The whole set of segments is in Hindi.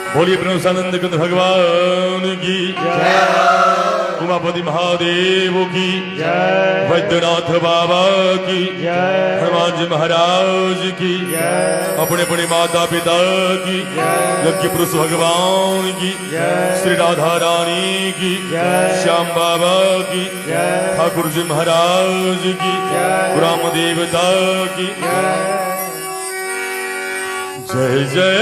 बोलिए प्रणसानंद कंद भगवान की जय, उमापति महादेव की जय, वैद्यनाथ बाबा की जय, हनुमान जी महाराज की जय, अपने अपने माता पिता की जय, यज्ञ पुरुष भगवान की जय, श्री राधा रानी की जय, श्याम बाबा की जय, ठाकुर जी महाराज की जय, ग्राम देवता की जय जय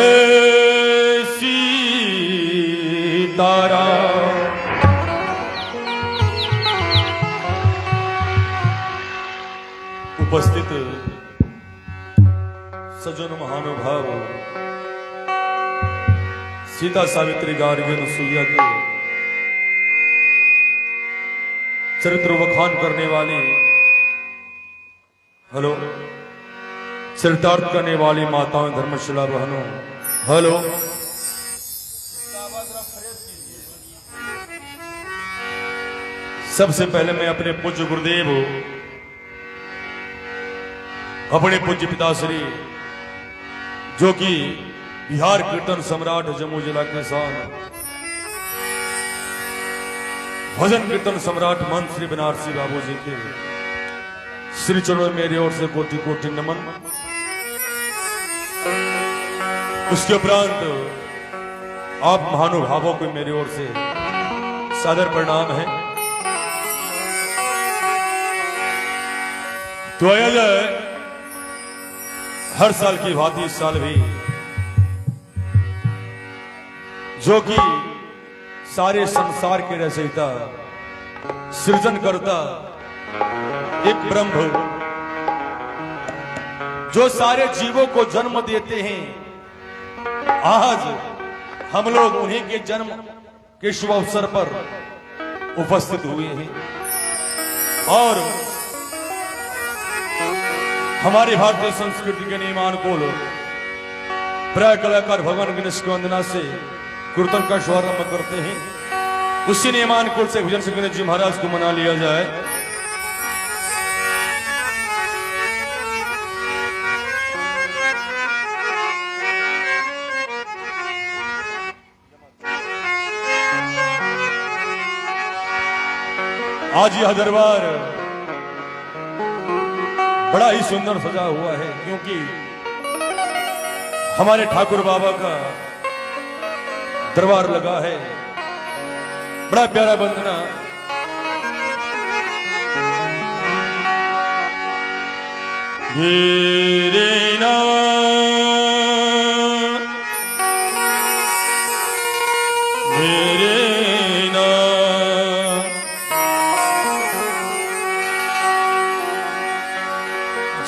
सीताराम। उपस्थित सज्जन महानुभाव, सीता सावित्री गार्गी अनुसुईया के चरित्र वखान करने वाली, हेलो, चरितार्थ करने वाली माताओं, धर्मशिला बहनों, हेलो, सबसे पहले मैं अपने पूज्य गुरुदेव, अपने पूज्य पिताश्री, जो कि बिहार कीर्तन सम्राट जम्मू जिला के साथ भजन कीर्तन सम्राट मंत्र श्री बनारसी बाबू जी के श्री चरणों मेरी ओर से कोटि कोटि नमन। उसके उपरांत आप महानुभावों को मेरी ओर से सादर प्रणाम है। तो हर साल की भांति इस साल भी, जो कि सारे संसार के रचयिता, सृजन करता एक ब्रह्म, जो सारे जीवों को जन्म देते हैं, आज हम लोग उन्हीं के जन्म के शुभ अवसर पर उपस्थित हुए हैं और हमारी भारतीय संस्कृति के नियमानुकूल प्राय कलाकार भगवान गणेश की वंदना से कीर्तन का शुभारंभ करते हैं। उसी नियमानुकूल से भजन से गणेश जी महाराज को मना लिया जाए। आज यह दरबार बड़ा ही सुंदर सजा हुआ है, क्योंकि हमारे ठाकुर बाबा का दरबार लगा है। बड़ा प्यारा वंदना, मेरे नाम मेरे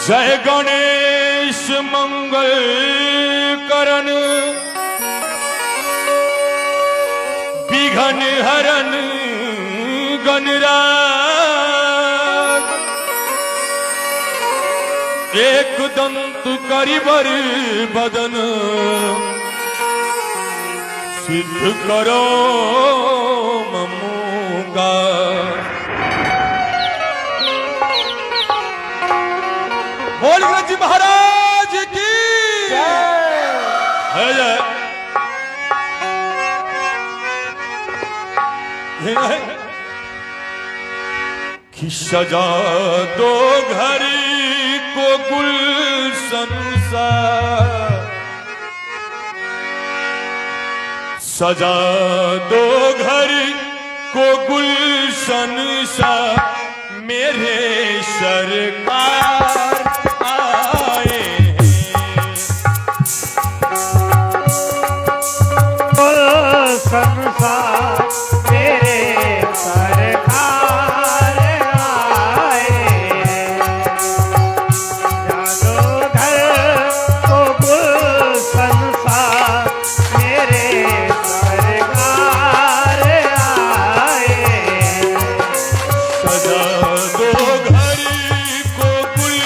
जय गणेश मंगल करन, विघ्न हरन गणराज, एक दंत करिबर बदन, सिद्ध करो ममुगा। बोल गणेश जी महाराज की जय। कि सजा दो घर को गुलशन सा, सजा दो घर को गुलशन सा, मेरे सरकार संसार मेरे सरकार आए, जानो घर को गुल संसार मेरे सरकार आए, सजा दो घर को गुल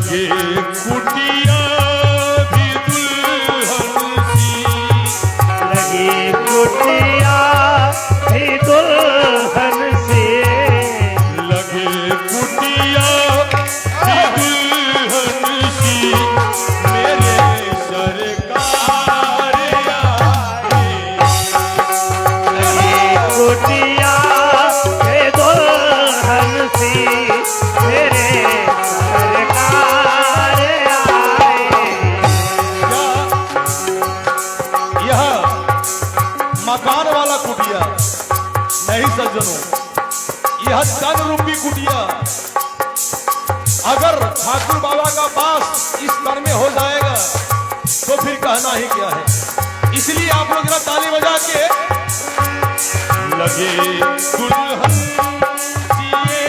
लगे कुटिया भी दुल्हन सी, लगी कुटिया भी दुल्हन सी, लगे कुटिया भी दुल्हन सी, मेरे सरकार आए। लगी कुटिया भी दुल्हन सी, मेरे सरकार आए। यह मकान वाला कुटिया नहीं सज्जनों, यह तन रूपी कुटिया अगर ठाकुर बाबा का वास इस तन में हो जाएगा तो फिर कहना ही क्या है। इसलिए आप लोग जरा ताली बजा के लगे दुल्हन सी ये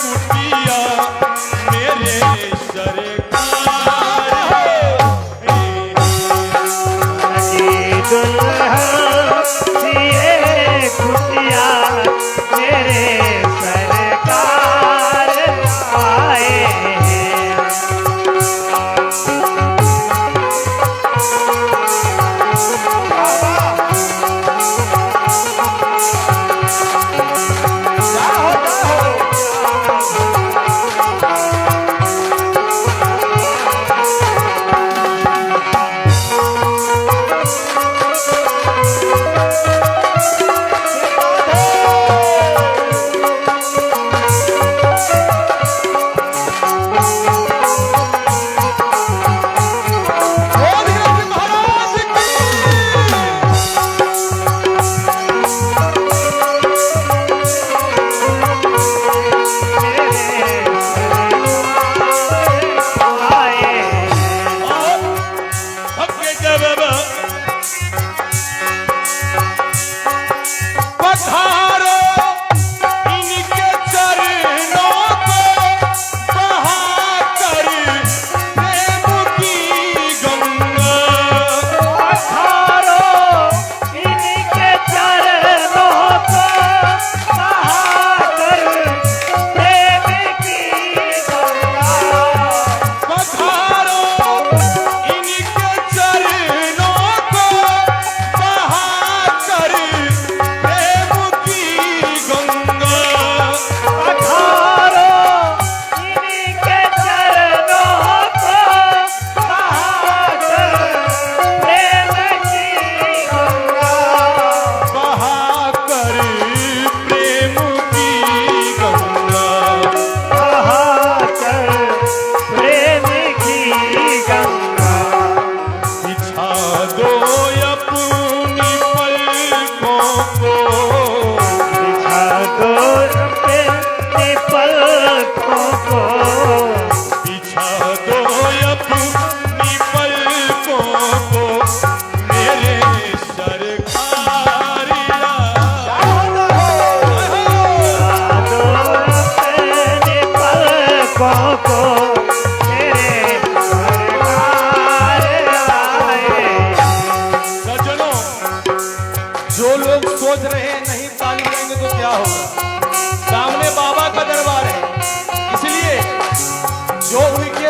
कुटिया मेरे सरकार लगी दुल्हन सी ये कुटिया, मेरे सरकार आए हैं।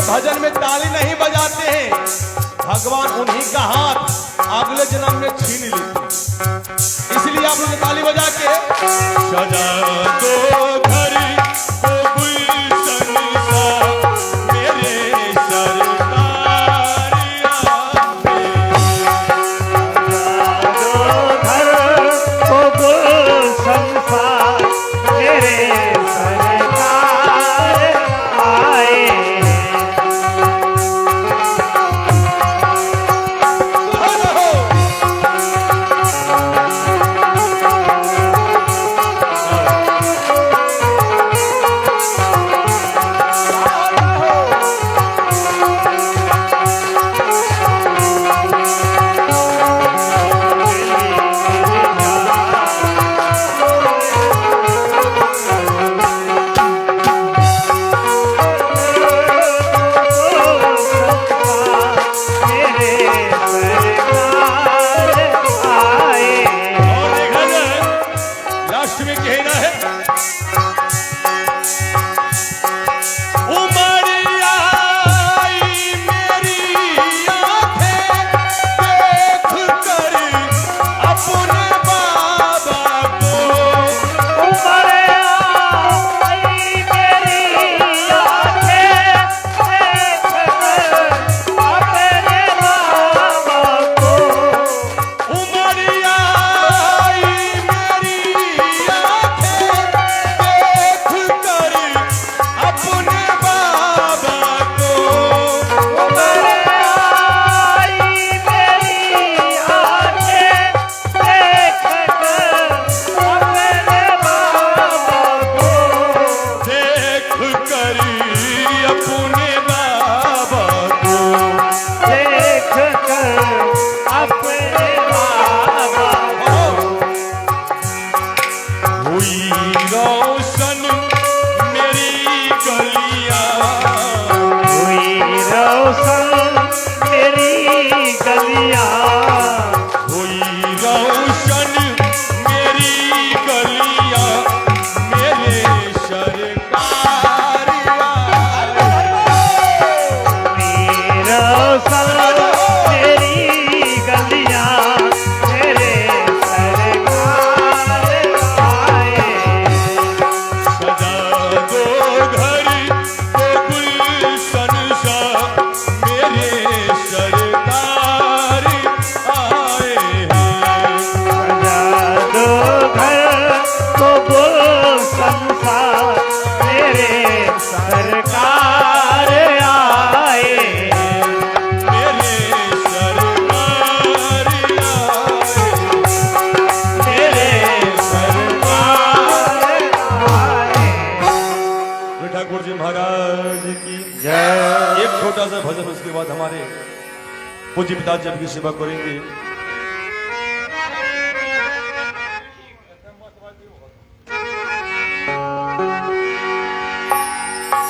भजन में ताली नहीं बजाते हैं, भगवान उन्हीं का हाथ अगले जन्म में छीन लेते। इसलिए आप लोग ताली बजा के सजा दो घर को गुलशन सा मेरे सरकार दो घर को गुलशन सा मेरे सरकार आए। पूज्य पिता जब की सेवा करेंगे।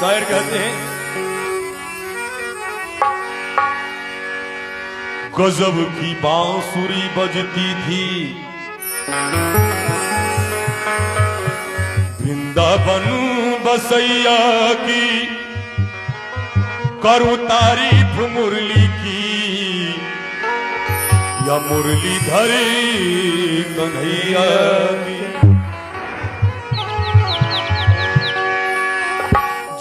शायर कहते हैं गजब की बांसुरी बजती थी वृंदावन बसैया की, करूं तारीफ मुरली की या मुरलीधर कन्हैया की।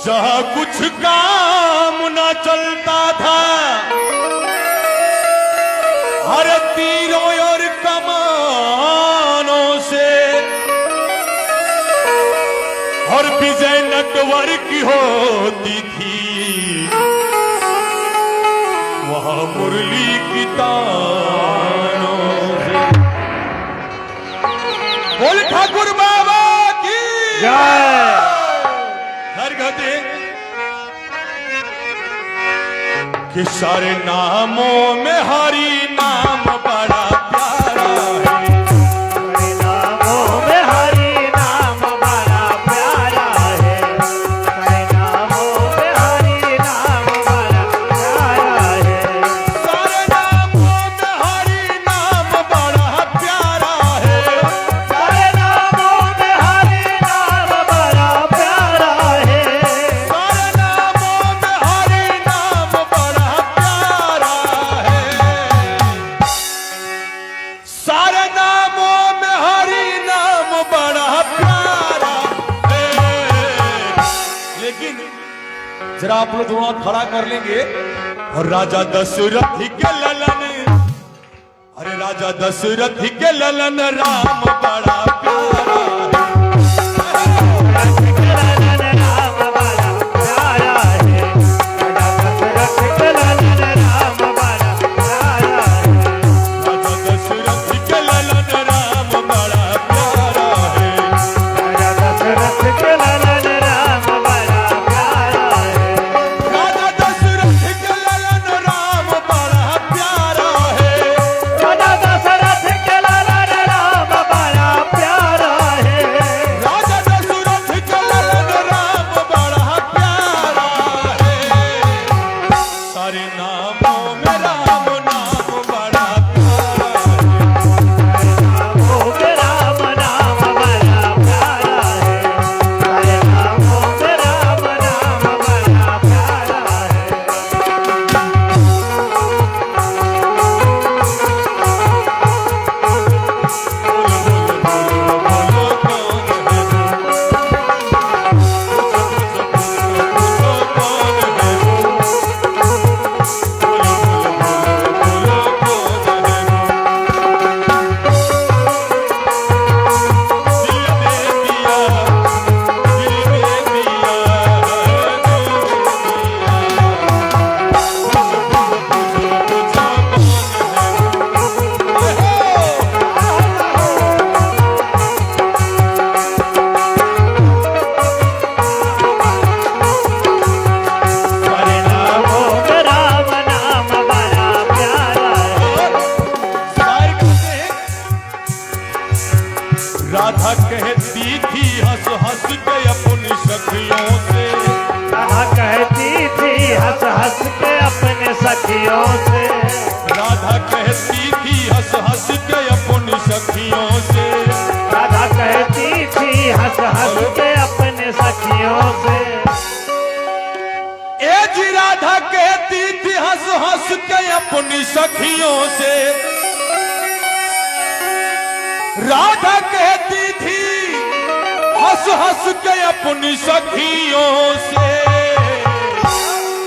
जहां कुछ काम न चलता था हर तीरों और कमानों से, और विजय नटवर की होती थी वहां मुरली की तानों से। बोल ठाकुर बाबा की जय। हर गते कि सारे नामों में हरि नाम बड़ा प्यारा है, सारे नामों में हरि नाम बड़ा प्यारा है, सारे नामों में हरि नाम बड़ा प्यारा है, सारे नामों में हरि नाम बड़ा प्यारा है, सारे नामों में हरि नाम बड़ा प्यारा है, सारे नामों में हरि नाम बड़ा प्यारा है, सारे नामों में हरि नाम बड़ा प्यारा है। लेकिन जरा आप लोग दोनों हाथ खड़ा कर लेंगे और राजा दशरथ के ललन, अरे राजा दशरथ के ललन राम बड़ा प्यारा राम बड़ा प्यारा है, दशरथ के लालन राम बड़ा प्यारा है, राजा दशरथ के ललन राम बड़ा प्यारा है, दशरथ के लालन राम बड़ा प्यारा है, राजा दशरथ के ललन राम बड़ा प्यारा है, राजा दशरथ के लालन राम बड़ा प्यारा है, राजा दशरथ के ललन राम बड़ा प्यारा है, सारे नामों में राम नाम बड़ा प्यारा है, नामों में राम नाम बड़ा प्यारा है, सारे नामों में राम नाम बड़ा प्यारा है। बोलो कौन है बोलो कौन है बोलो कौन है दिल दे दिया सारे नामों में राम नाम बड़ा प्यारा है, शायर कहते हैं, राधा कहती थी हंस हंस के अपनी सखियों से, राधा कहती थी हंस हंस के अपने सखियों से, राधा कहती थी हंस हंस के अपनी सखियों से, राधा कहती थी हंस हंस के अपने सखियों से, ए जी राधा कहती थी हंस हंस के अपनी सखियों से, राधा कहती थी हंस हंस के अपनी सखियों से,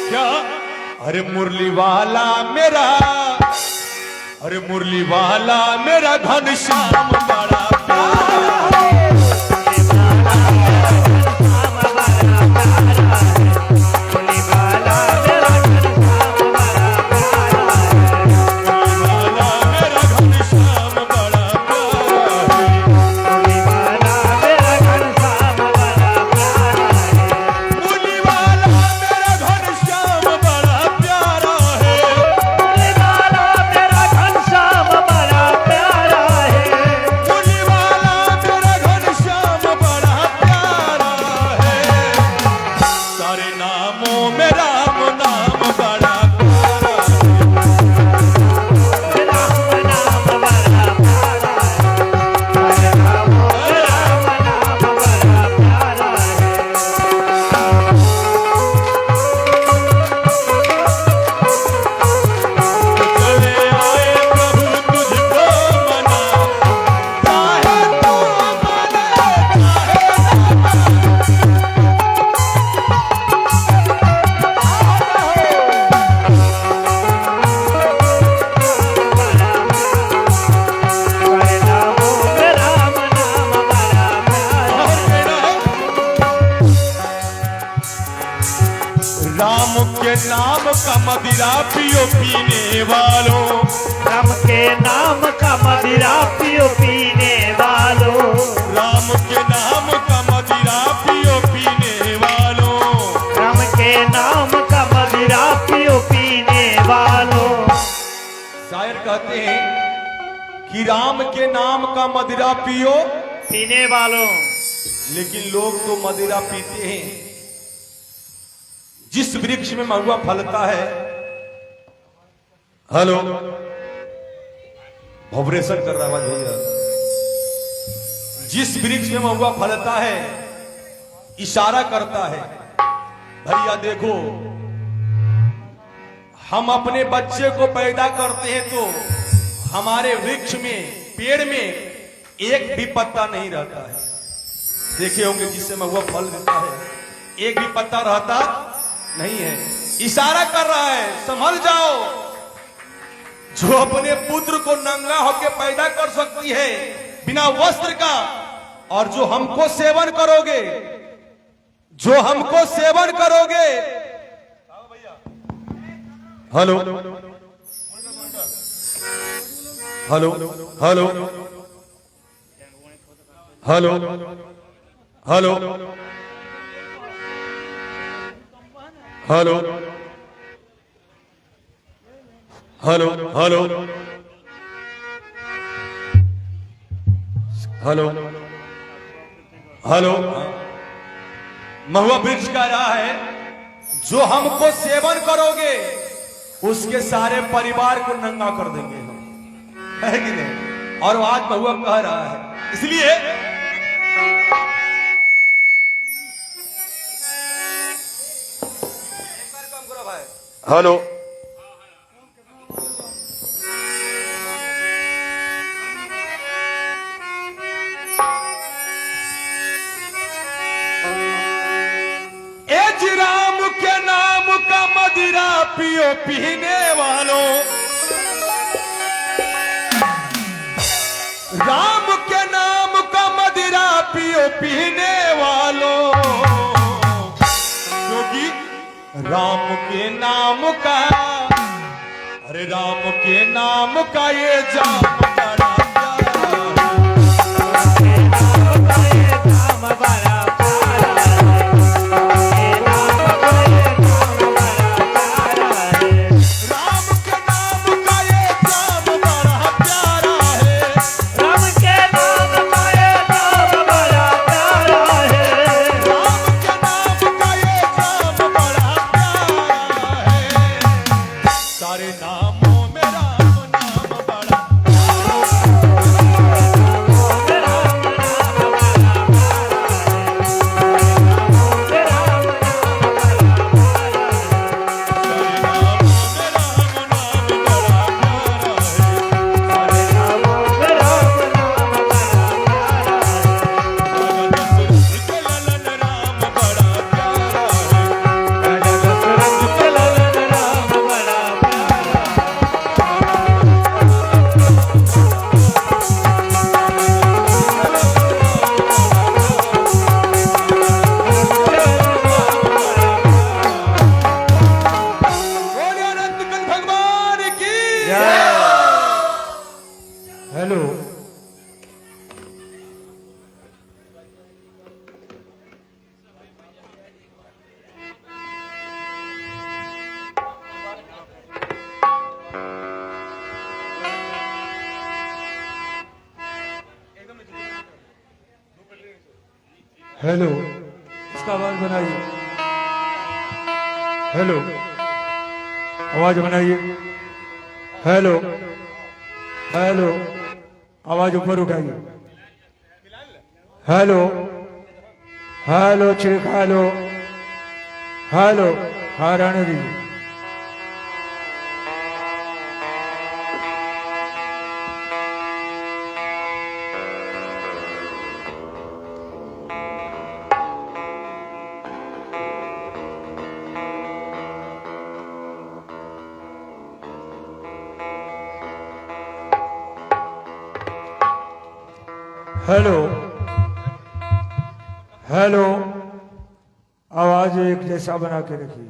क्या अरे मुरली वाला मेरा, अरे मुरली वाला मेरा घनश्याम बड़ा प्यारा है, राम बड़ा प्यारा है, बोली वाला मेरा घनश्याम बड़ा प्यारा है, वाला मेरा घनश्याम बड़ा प्यारा है, बोली वाला मेरा घनश्याम बड़ा प्यारा है, मुरली वाला मेरा घनश्याम बड़ा प्यारा है, बोली वाला का मदिरा पियो पीने वालों, राम के नाम का मदिरा पियो पीने वालों, राम के नाम का मदिरा पियो पीने वालों, राम के नाम का मदिरा पियो पीने वालों। शायर कहते हैं कि राम के नाम का मदिरा पियो, पीने वालों। लेकिन लोग तो मदिरा पीते हैं। जिस वृक्ष में महुआ फलता है, हेलो वाइब्रेशन कर रहा है भैया, जिस वृक्ष में महुआ फलता है इशारा करता है। भैया देखो, हम अपने बच्चे को पैदा करते हैं तो हमारे वृक्ष में, पेड़ में एक भी पत्ता नहीं रहता है। देखे होंगे जिससे महुआ फल देता है, एक भी पत्ता रहता नहीं है। इशारा कर रहा है, संभल जाओ। जो अपने पुत्र को नंगा होकर पैदा कर सकती है बिना वस्त्र का, और जो हमको सेवन करोगे, जो हमको सेवन करोगे। Hello hello hello hello hello hello hello hello hello hello. महुआ वृक्ष कह रहा है, जो हमको सेवन करोगे उसके सारे परिवार को नंगा कर देंगे हम, है कि नहीं? और आज महुआ कह रहा है, इसलिए हेलो एज राम के नाम का मदिरा पियो पीने वालों, राम के नाम का मदिरा पियो पीने वालों, क्योंकि राम के नाम का, अरे राम के नाम का ये जाम बड़ा हेलो, इसका आवाज बनाइए। हेलो, आवाज बनाइए। हेलो हेलो, आवाज ऊपर उठाइए। Hello hello check, hello hello. हाँ रहने दीजिए। हेलो हेलो, आवाज एक जैसा बना के रखिए।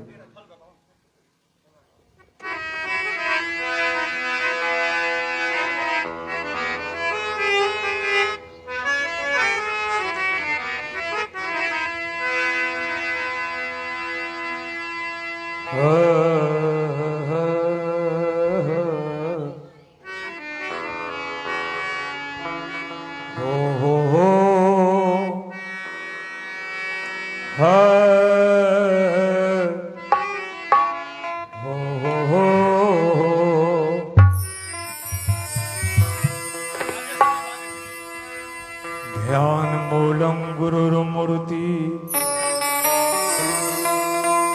ध्यान मूलम गुरुर्मूर्ति।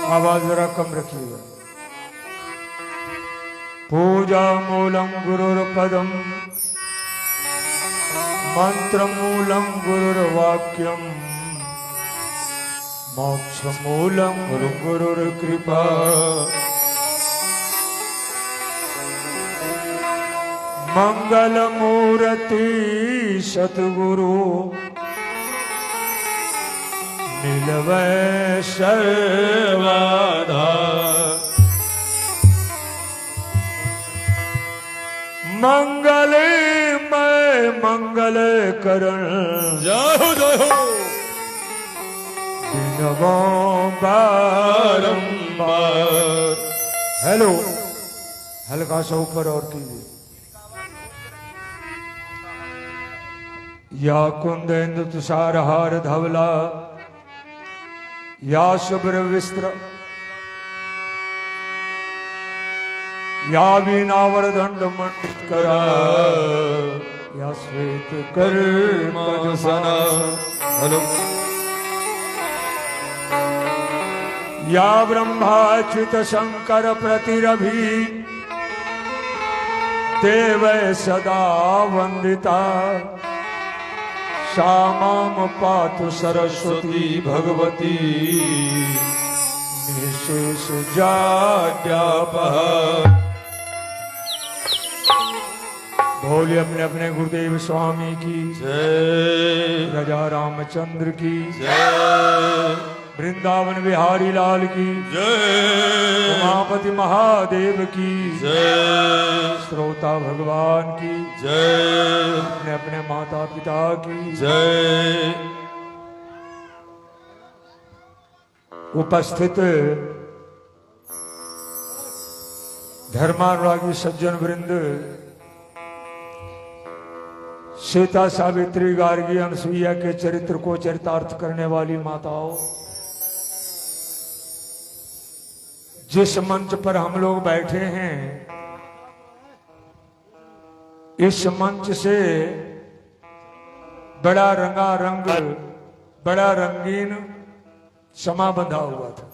आवाज जरा कम रखिएगा। पूजा मूलम गुरुर्पदम, मंत्र मूलम गुरुर्वाक्यम, मोक्ष मूलम गुरुर्कृपा। मंगल मूर्ति सतगुरु, मिलवै सर्वदा। मंगल मैं मंगल करण, जय हो जय हो। दिनवों बारंबार। हेलो, हल्का सा ऊपर और कीजिए। या कुंदेन्दु तुषार हार धवला, या शुभ्र विस्त्र, या वीणावरदंड मंडितकरा, या श्वेत कर्मसना। हेलो। या ब्रह्माच्युत शंकर प्रतिरभि, देव सदा वंदिता। श्यामां पातु सरस्वती भगवती, निशेष जाड्यापः। बोलिए अपने अपने गुरुदेव स्वामी की जय। राजा रामचंद्र की जय। वृंदावन बिहारी लाल की जय। उमापति महादेव की जय। श्रोता भगवान की जय। अपने अपने माता पिता की जय। उपस्थित धर्मानुरागी सज्जन वृंद, सीता सावित्री गार्गी अनसुईया के चरित्र को चरितार्थ करने वाली माताओं, जिस मंच पर हम लोग बैठे हैं, इस मंच से बड़ा रंगारंग, बड़ा रंगीन समा बंधा हुआ था।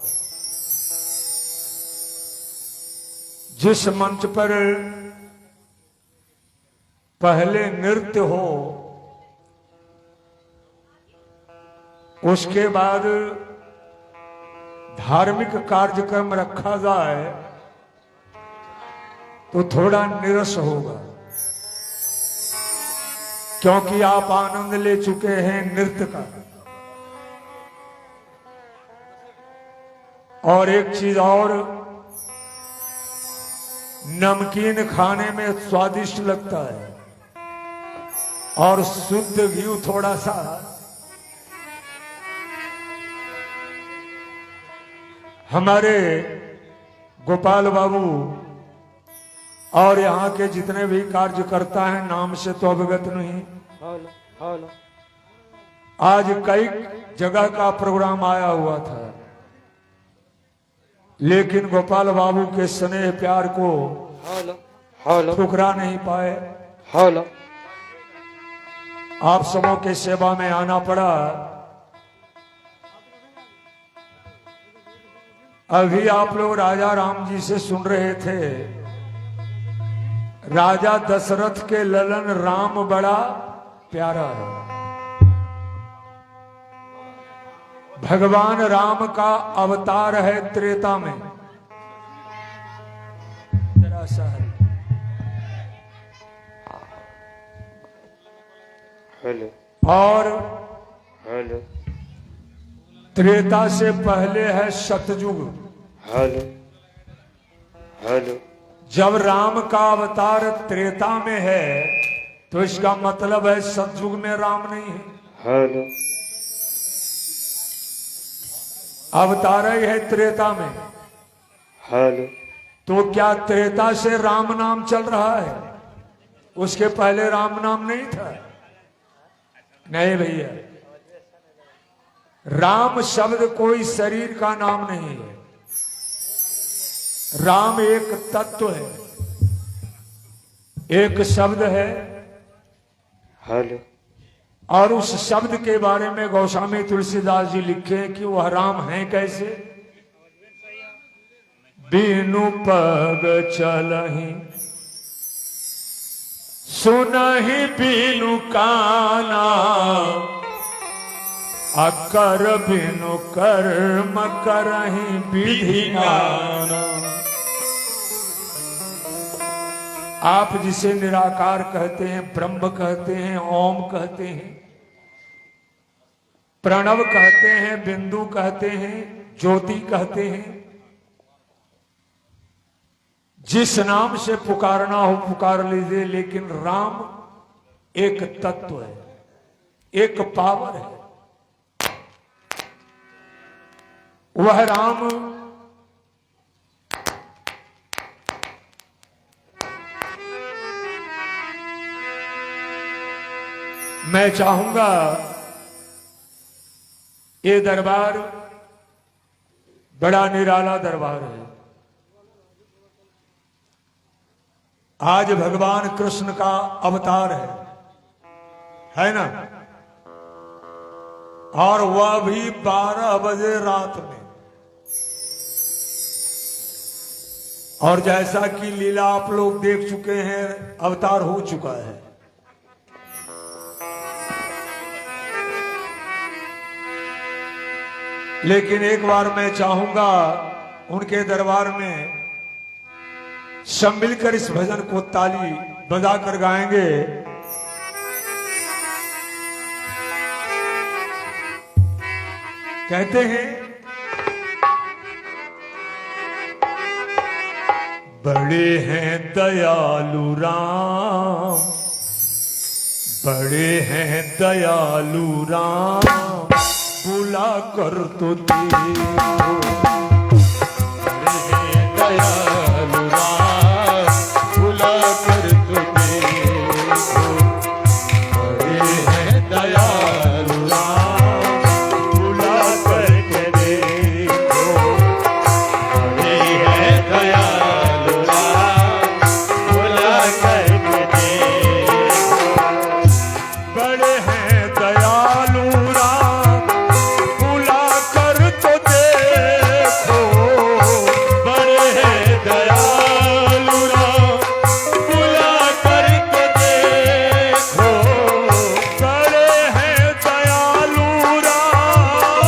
जिस मंच पर पहले नृत्य हो, उसके बाद धार्मिक कार्यक्रम रखा जाए तो थोड़ा निरस होगा, क्योंकि आप आनंद ले चुके हैं नृत्य का। और एक चीज और, नमकीन खाने में स्वादिष्ट लगता है और शुद्ध घी थोड़ा सा हमारे गोपाल बाबू और यहाँ के जितने भी कार्यकर्ता हैं, नाम से तो अवगत नहीं। आज कई जगह का प्रोग्राम आया हुआ था, लेकिन गोपाल बाबू के स्नेह प्यार को ठुकरा नहीं पाए। आप सबों के सेवा में आना पड़ा। अभी आप लोग राजा राम जी से सुन रहे थे, राजा दशरथ के ललन राम बड़ा प्यारा है। भगवान राम का अवतार है त्रेता में। जरा सा है। हेलो। और हेलो। त्रेता से पहले है सतयुग। हेलो। हेलो। जब राम का अवतार त्रेता में है तो इसका मतलब है सतयुग में राम नहीं है। हेलो। अवतार ही है त्रेता में। हेलो। तो क्या त्रेता से राम नाम चल रहा है? उसके पहले राम नाम नहीं था? नहीं भैया, राम शब्द कोई शरीर का नाम नहीं है। राम एक तत्व है, एक शब्द है। हेलो। और उस शब्द के बारे में गोस्वामी तुलसीदास जी लिखे कि वह राम है कैसे। बिनु पग चलहि सुनहि बिनु काना, अकर बिनु कर्म करहि विधि नाना। आप जिसे निराकार कहते हैं, ब्रह्म कहते हैं, ओम कहते हैं, प्रणव कहते हैं, बिंदु कहते हैं, ज्योति कहते हैं, जिस नाम से पुकारना हो पुकार लीजिए, लेकिन राम एक तत्व है, एक पावर है। वह राम मैं चाहूंगा ये दरबार बड़ा निराला दरबार है। आज भगवान कृष्ण का अवतार है ना, और वह भी 12 बजे रात में। और जैसा कि लीला आप लोग देख चुके हैं, अवतार हो चुका है। लेकिन एक बार मैं चाहूंगा उनके दरबार में सब मिलकर इस भजन को ताली बजाकर गाएंगे। कहते हैं बड़े हैं दयालु राम, बड़े हैं दयालु राम, बुला कर तो देखो। बड़े हैं दयालु राम, बुला कर तो देखो। बड़े हैं दयालु राम, बुला कर के देखो। बड़े हैं दयालु राम, बुला कर के देखो। बड़े हैं दयालु राम, बुला कर तो देखो। बड़े हैं दयालु राम, बुला कर तो देखो। बड़े हैं दयालु राम,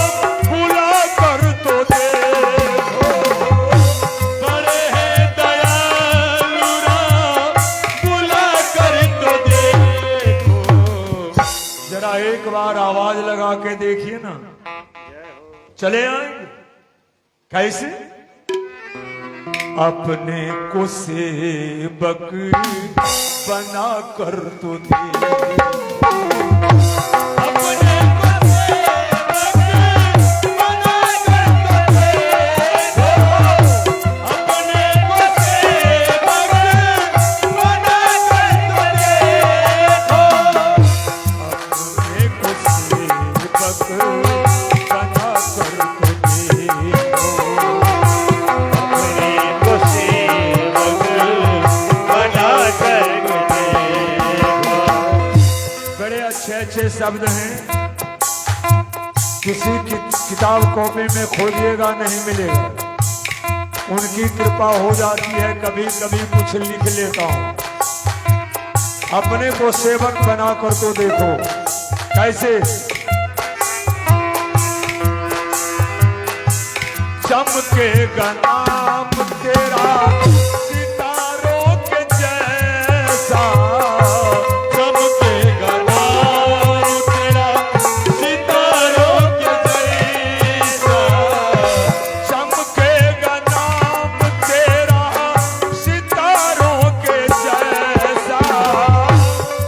बुला कर तो देखो। बड़े हैं दयालु राम, बुला कर तो देखो। जरा एक बार आवाज लगा के देखिए ना, चले आएंगे कैसे। अपने को सेवक बना कर तो देखो। अपने को सेवक बना कर तो देखो। अपने को सेवक बना कर तो देखो। अपने को सेवक बना कर तो देखो। अपने को सेवक बना कर देखो। बड़े अच्छे अच्छे शब्द हैं, किसी की किताब कॉपी में खोजिएगा नहीं मिलेगा। उनकी कृपा हो जाती है, कभी कभी कुछ लिख लेता हूं। अपने को सेवक बना कर तो देखो कैसे। चमकेगा नाम तेरा सितारों के जैसा। चमकेगा नाम तेरा सितारों के जैसा। चमकेगा नाम तेरा सितारों के जैसा।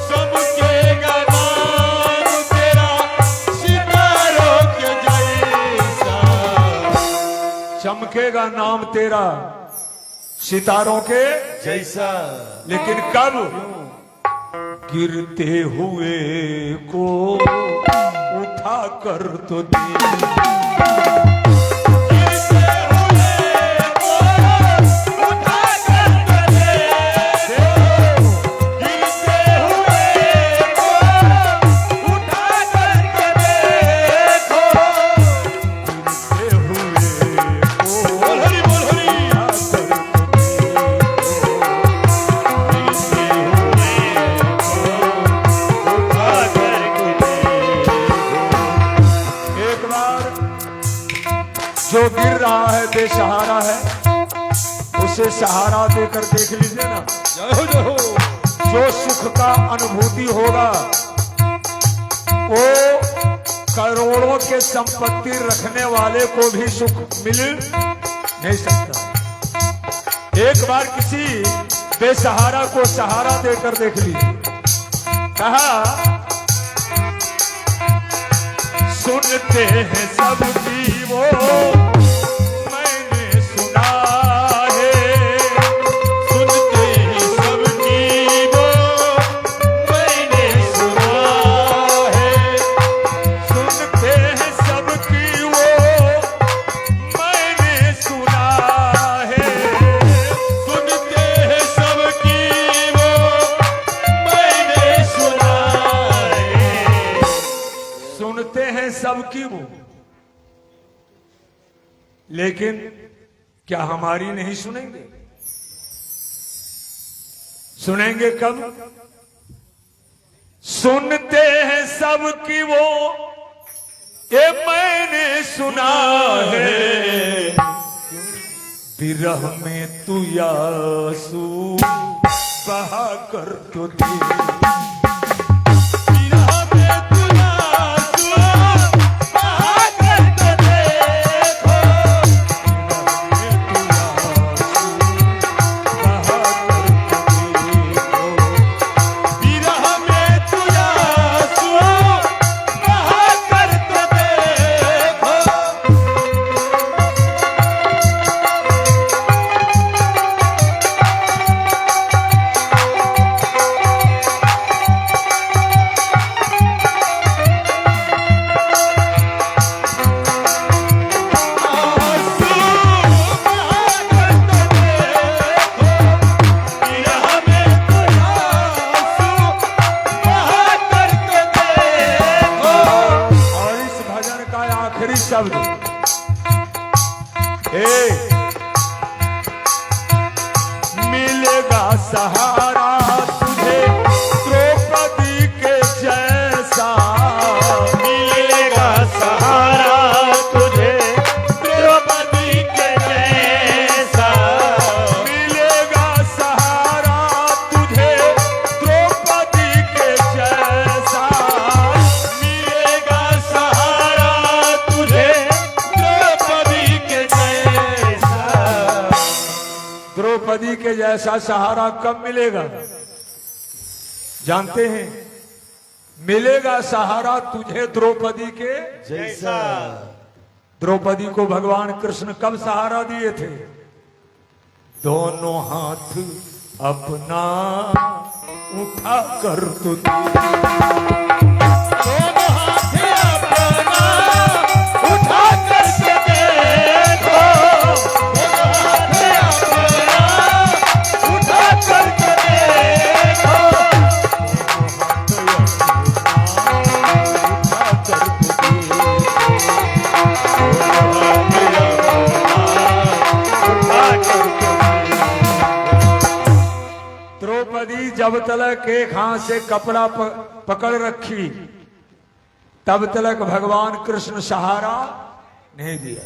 चमकेगा नाम तेरा सितारों के जैसा। चमकेगा नाम तेरा सितारों के जैसा। लेकिन कब। गिरते हुए को उठा कर तो देखो। गिरते हुए को उठा कर तो देखो। गिरते हुए को उठा है बेसहारा है, उसे सहारा देकर देख लीजिए ना। जय हो जय हो। जो सुख का अनुभूति होगा वो करोड़ों के संपत्ति रखने वाले को भी सुख मिल नहीं सकता। एक बार किसी बेसहारा को सहारा देकर देख लीजिए। कहा सुनते हैं सबकी वो मैंने सुना है, सुनते हैं सबकी वो मैंने सुना है, सुनते हैं सबकी वो मैंने सुना है, सुनते हैं सबकी वो मैंने सुना है। सुनते हैं सबकी वो, लेकिन क्या हमारी नहीं सुनेंगे? सुनेंगे कब? सुनते हैं सबकी वो ये मैंने सुना है, विरह में तू यासू बहा कर तो दे। विरह में तू आंसू बहा कर तो देखो, विरह में तू आंसू बहा कर तो देखो। और इस भजन का आखिरी शब्द मिलेगा सहारा तुझे द्रौपदी के जैसा, मिलेगा सहारा तुझे द्रौपदी के जैसा, मिलेगा सहारा तुझे द्रौपदी के जैसा, मिलेगा सहारा तुझे द्रौपदी के जैसा। द्रौपदी के जैसा सहारा कब मिलेगा? जानते हैं? मिलेगा सहारा तुझे द्रौपदी के जैसा। द्रौपदी को भगवान कृष्ण कब सहारा दिए थे? दोनों हाथ अपना उठा कर तो दे। दोनों हाथ अपना उठा कर के देखो, दोनों हाथ अपना उठा कर के देखो। द्रौपदी जब तलक एक हाथ से कपड़ा पकड़ रखी तब तलक भगवान कृष्ण सहारा नहीं दिया।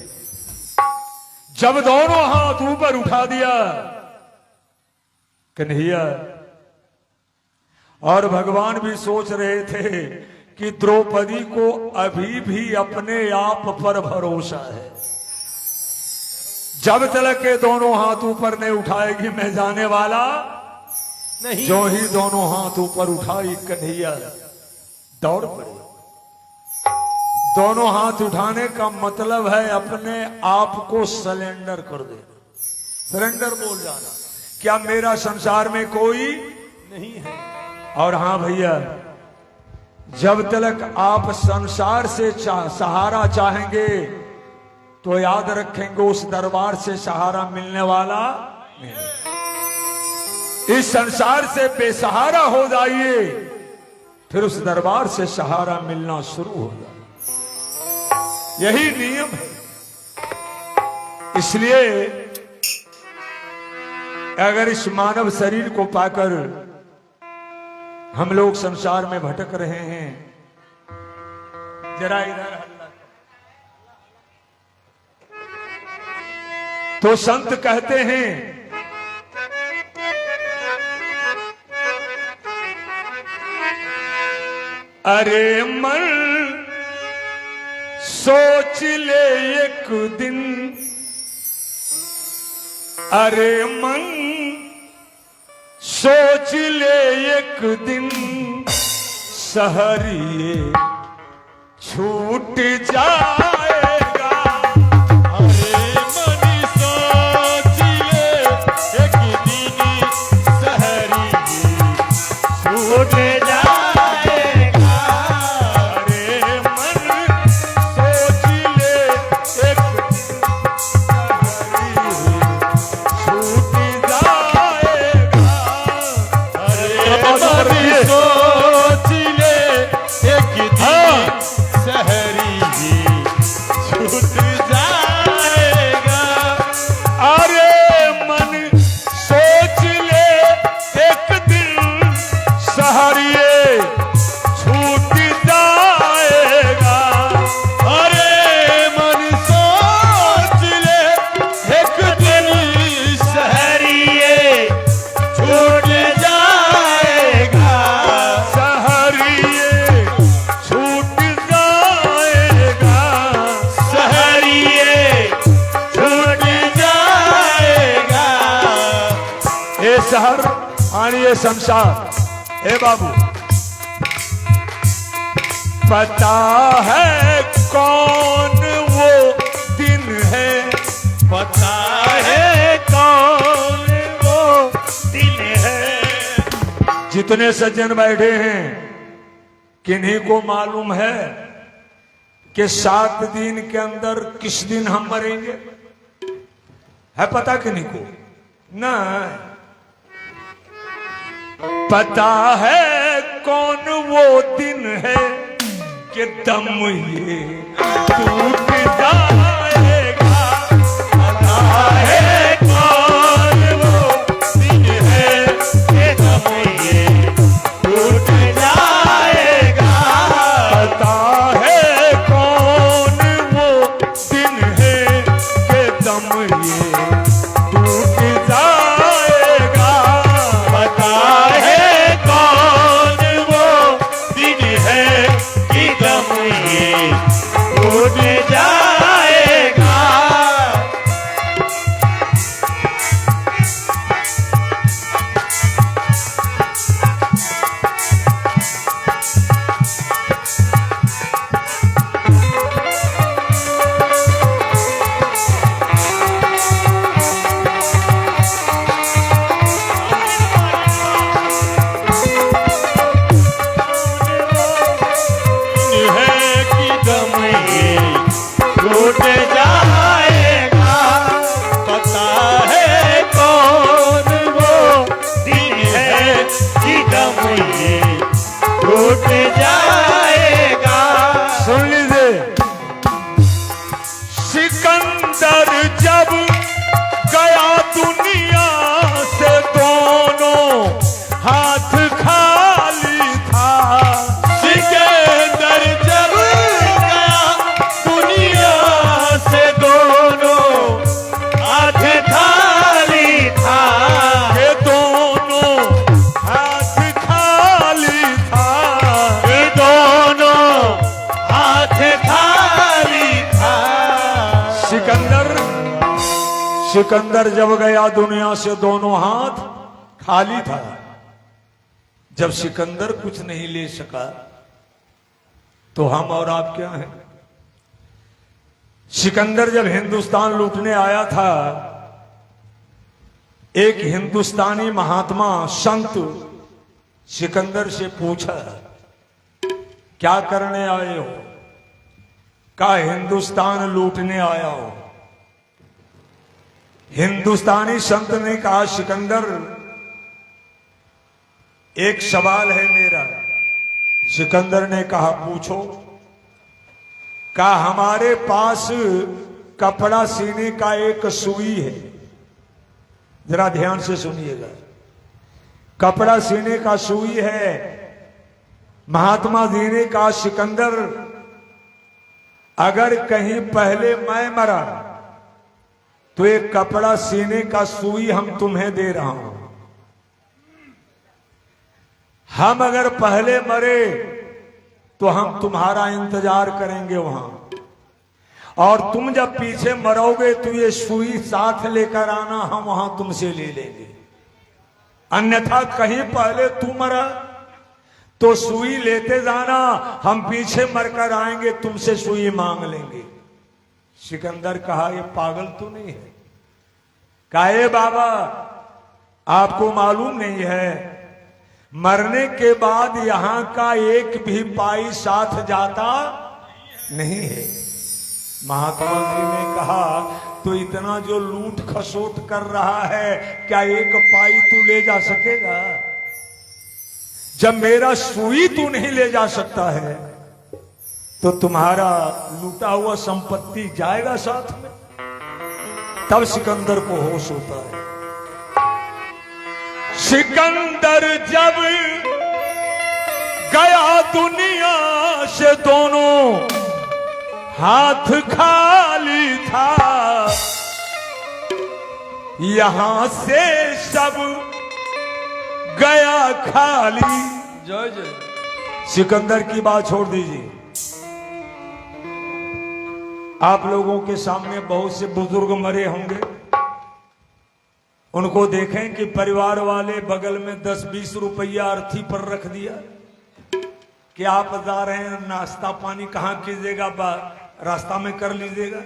जब दोनों हाथ ऊपर उठा दिया कन्हैया, और भगवान भी सोच रहे थे कि द्रौपदी को अभी भी अपने आप पर भरोसा है। जब तलक के दोनों हाथ ऊपर नहीं उठाएगी मैं जाने वाला नहीं। जो ही दोनों हाथ ऊपर उठाई कन्हैया दौड़ पड़े। दोनों हाथ उठाने का मतलब है अपने आप को सरेंडर कर देना। सरेंडर बोल जाना, क्या मेरा संसार में कोई नहीं है। और हाँ भैया, जब तक आप संसार से सहारा चाहेंगे तो याद रखेंगे उस दरबार से सहारा मिलने वाला नहीं। इस संसार से बेसहारा हो जाइए, फिर उस दरबार से सहारा मिलना शुरू हो जाए। यही नियम है। इसलिए अगर इस मानव शरीर को पाकर हम लोग संसार में भटक रहे हैं, जरा इधर हल्ला तो संत कहते हैं अरे मन सोच ले एक दिन, अरे मन सोच ले एक दिन, सहरिए छूट जाएगा। अरे मन सोच ले एक दिन, सहरी छूट जाएगा। अरे मन सोच ले एक छूट जाएगा। अरे मन सोच ले एक दिन, सहरी छूट जाएगा। अरे मन सोच ले एक दिन, सहरिए छूट जाएगा। अरे मन सोच ले एक दिन, सहरिए छूट जाएगा। सहरिए छूट जाएगा। सहरिए छूट जाएगा। ये शहर आणि ये संसार, हे बाबू पता है कौन वो दिन है, पता है कौन वो दिन है। जितने सज्जन बैठे हैं किन्हीं को मालूम है कि 7 दिन के अंदर किस दिन हम मरेंगे? है पता किन्हीं को? ना पता है कौन वो दिन है कि दम ये टूट जाएगा। पता है कौन वो दिन है कि दम ये टूट जाएगा। पता है कौन वो दिन है कि दम ये टूट जाएगा। पता है कौन वो दिन है कि दम ये छूट जाएगा। है कि दम ये छूट जाएगा। पता है कौन वो दिन है कि दम ये छूट जाएगा। सुन लीजिए, सिकंदर जब गया दुनिया से दोनों हाथ खाली था। सिकंदर जब गया दुनिया से दोनों हाथ खाली था। ये दोनों हाथ खाली था। ये दोनों हाथ खाली था। सिकंदर जब गया दुनिया से दोनों हाथ खाली था। जब सिकंदर कुछ नहीं ले सका तो हम और आप क्या हैं? सिकंदर जब हिंदुस्तान लूटने आया था, एक हिंदुस्तानी महात्मा संत सिकंदर से पूछा, क्या करने आए हो? का हिंदुस्तान लूटने आया हो। हिंदुस्तानी संत ने कहा, सिकंदर एक सवाल है मेरा। सिकंदर ने कहा, पूछो। का हमारे पास कपड़ा सीने का एक सुई है। जरा ध्यान से सुनिएगा, कपड़ा सीने का सुई है। महात्मा जी ने कहा, सिकंदर अगर कहीं पहले मैं मरा तो एक कपड़ा सीने का सुई हम तुम्हें दे रहा हूं। हम अगर पहले मरे तो हम तुम्हारा इंतजार करेंगे वहां, और तुम जब पीछे मरोगे तो ये सुई साथ लेकर आना, हम वहां तुमसे ले लेंगे। अन्यथा कहीं पहले तू मरा तो सुई लेते जाना, हम पीछे मरकर आएंगे तुमसे सुई मांग लेंगे। सिकंदर कहा, ये पागल तो नहीं है? कहे बाबा आपको मालूम नहीं है, मरने के बाद यहां का एक भी पाई साथ जाता नहीं है। महात्मा जी ने कहा, तो इतना जो लूट खसोट कर रहा है, क्या एक पाई तू ले जा सकेगा? जब मेरा सुई तू नहीं ले जा सकता है तो तुम्हारा लूटा हुआ संपत्ति जाएगा साथ में। तब सिकंदर को होश होता है। सिकंदर जब गया दुनिया से दोनों हाथ खाली था, यहां से सब गया खाली। जय जय। सिकंदर की बात छोड़ दीजिए। आप लोगों के सामने बहुत से बुजुर्ग मरे होंगे, उनको देखें कि परिवार वाले बगल में 10-20 रुपया अर्थी पर रख दिया कि आप जा रहे हैं, नाश्ता पानी कहाँ कीजिएगा, रास्ता में कर लीजिएगा।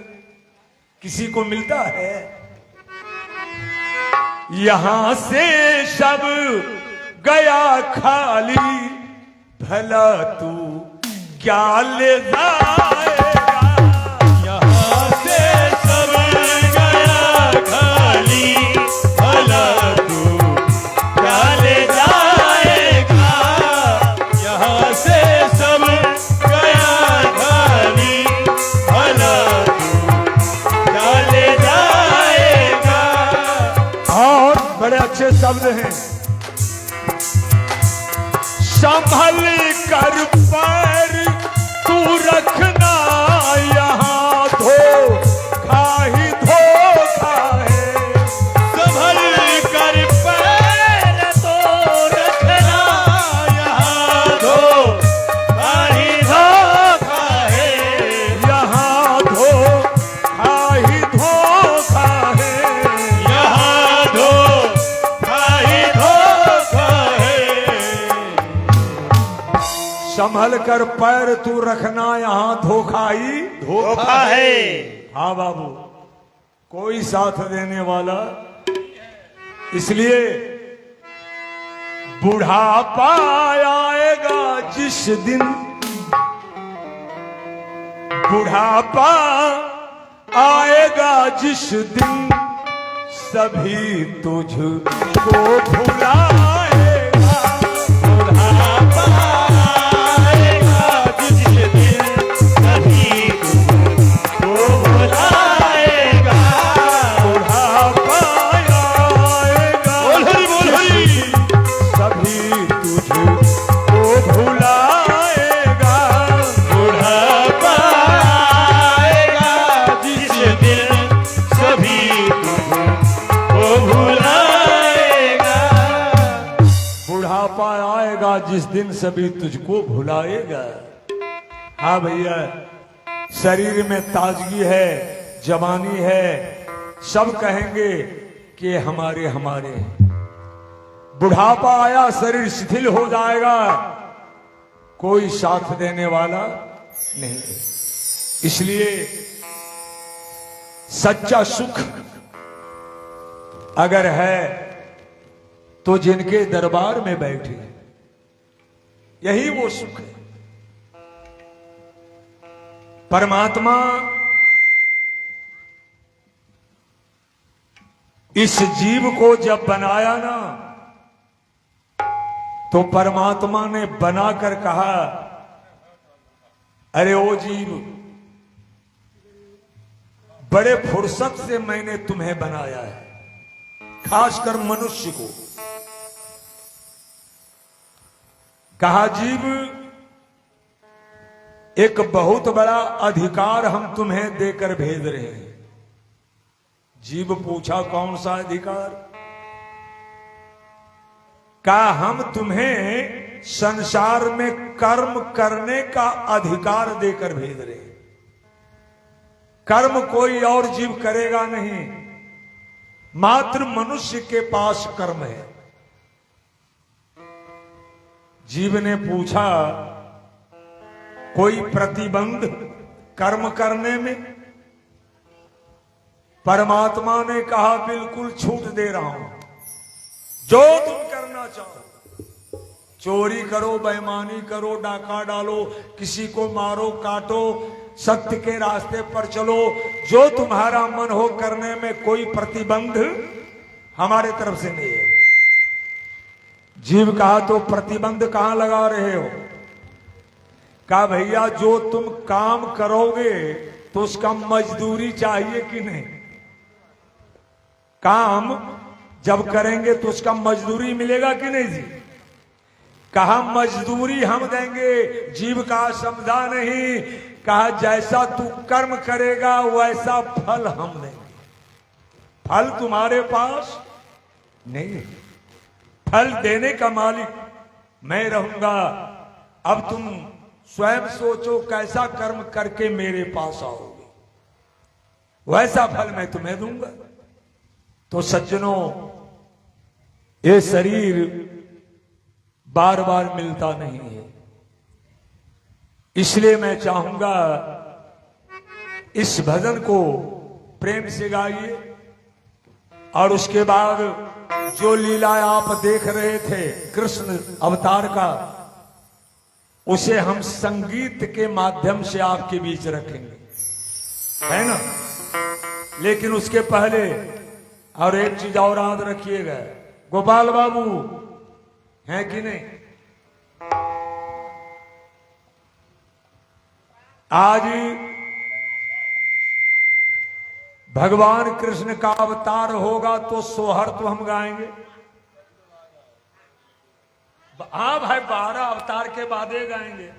किसी को मिलता है? यहां से सब गया खाली, भला तू क्या ले जाएगा? यहाँ से सब गया खाली, भला तू क्या ले जाएगा? यहाँ से सब गया खाली, भला तू क्या ले जाएगा? और बड़े अच्छे शब्द हैं। संभल कर पैर तू रखना, यहाँ धोखा ही धोखा है। संभल कर पैर तो रखना, यहाँ धोखा ही धोखा है। यहाँ धोखा ही धोखा है। यहाँ धोखा ही धोखा है। संभल कर पैर तू रखना, यहाँ धोखा ही धोखा है। हाँ बाबू, कोई साथ देने वाला। इसलिए बुढ़ापा आएगा जिस दिन, बुढ़ापा आएगा जिस दिन, सभी तुझको भुलाएगा। बुढ़ापा आएगा जिस दिन, सभी तुझको भुलाएगा। बुढ़ापा आएगा बोल हरि, बोल हरि। सभी तुझको भुलाएगा। बुढ़ापा आएगा जिस दिन, सभी तुझको भुलाएगा। बुढ़ापा आएगा जिस दिन सभी तुझको भुलाएगा। हाँ भैया, शरीर में ताजगी है, जवानी है, सब कहेंगे कि हमारे हमारे। बुढ़ापा आया, शरीर शिथिल हो जाएगा, कोई साथ देने वाला नहीं है। इसलिए सच्चा सुख अगर है तो जिनके दरबार में बैठे, यही वो सुख है। परमात्मा इस जीव को जब बनाया ना, तो परमात्मा ने बनाकर कहा, अरे ओ जीव, बड़े फुर्सत से मैंने तुम्हें बनाया है, खासकर मनुष्य को। कहा, जीव, एक बहुत बड़ा अधिकार हम तुम्हें देकर भेज रहे हैं। जीव पूछा कौन सा अधिकार? का हम तुम्हें संसार में कर्म करने का अधिकार देकर भेज रहे। कर्म कोई और जीव करेगा नहीं, मात्र मनुष्य के पास कर्म है। जीव ने पूछा कोई प्रतिबंध कर्म करने में? परमात्मा ने कहा बिल्कुल छूट दे रहा हूं, जो तुम करना चाहो। चोरी करो, बेईमानी करो, डाका डालो, किसी को मारो, काटो, सत्य के रास्ते पर चलो, जो तुम्हारा मन हो करने में कोई प्रतिबंध हमारे तरफ से नहीं है। जीव कहा तो प्रतिबंध कहां लगा रहे हो? कहा भैया जो तुम काम करोगे तो उसका मजदूरी चाहिए कि नहीं? काम जब करेंगे तो उसका मजदूरी मिलेगा कि नहीं जी? कहा मजदूरी हम देंगे। जीव का समझा नहीं, कहा जैसा तू कर्म करेगा वैसा फल हम देंगे। फल तुम्हारे पास नहीं है, फल देने का मालिक मैं रहूंगा। अब तुम स्वयं सोचो कैसा कर्म करके मेरे पास आओगे, वैसा फल मैं तुम्हें दूंगा। तो सज्जनों, ये शरीर बार बार मिलता नहीं है, इसलिए मैं चाहूंगा इस भजन को प्रेम से गाइए। और उसके बाद जो लीला आप देख रहे थे कृष्ण अवतार का, उसे हम संगीत के माध्यम से आपके बीच रखेंगे, है ना? लेकिन उसके पहले और एक चीज और याद रखिएगा, गोपाल बाबू हैं कि नहीं? आज भगवान कृष्ण का अवतार होगा तो सोहर तो हम गाएंगे। हाँ भाई, 12 अवतार के बाद ही गाएंगे।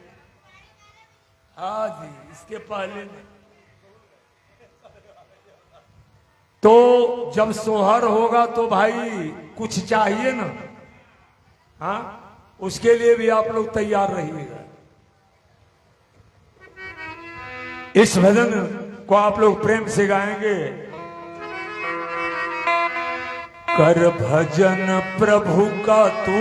हाँ जी, इसके पहले नहीं। तो जब सोहर होगा तो भाई कुछ चाहिए ना, हाँ? उसके लिए भी आप लोग तैयार रहिएगा। इस भजन को आप लोग प्रेम से गाएंगे। कर भजन प्रभु का तू,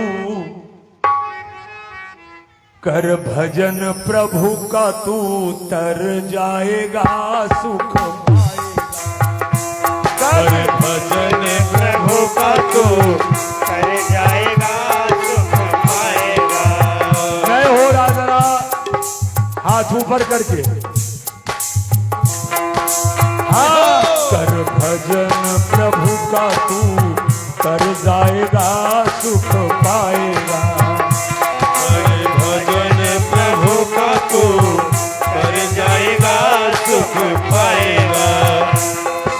कर भजन प्रभु का तू, तर जाएगा सुख पाएगा। कर भजन प्रभु का तू, कर जाएगा सुख पाएगा। जय हो राजरा, हाथ ऊपर करके। हाँ, कर भजन प्रभु का तू, कर जाएगा सुख पाएगा। कर भजन प्रभु का तू, कर जाएगा सुख पाएगा।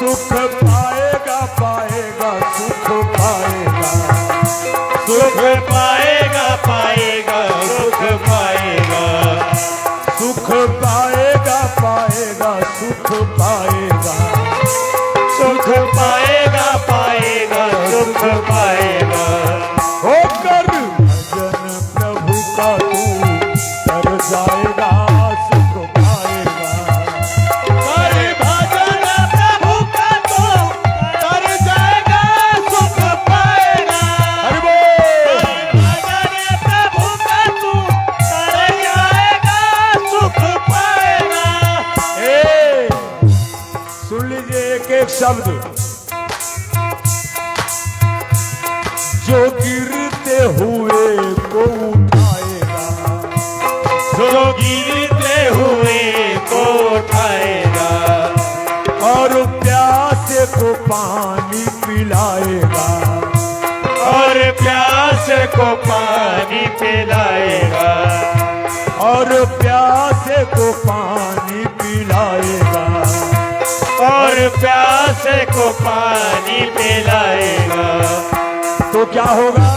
सुख पाएगा, पाएगा, सुख पाएगा। सुख पाएगा, पाएगा, सुख पाएगा। सुख पाएगा, पाएगा, सुख पाएगा। सुख पाएगा, पाएगा, सुख पाएगा। होकर भजन प्रभु का तू, कर जाएगा सुख पाएगा। कर भजन प्रभु का तू, कर जाएगा सुख पाएगा। हरि बोल। भजन प्रभु का तू, कर जाएगा सुख पाएगा। ए, सुन लीजिए एक एक शब्द। जो गिरते हुए को उठाएगा, जो गिरते हुए को उठाएगा। और प्यासे को पानी पिलाएगा। और प्यास को पानी पिलाएगा। और प्यासे को पानी पिलाएगा। और प्यास को पानी पिलाएगा। तो क्या होगा?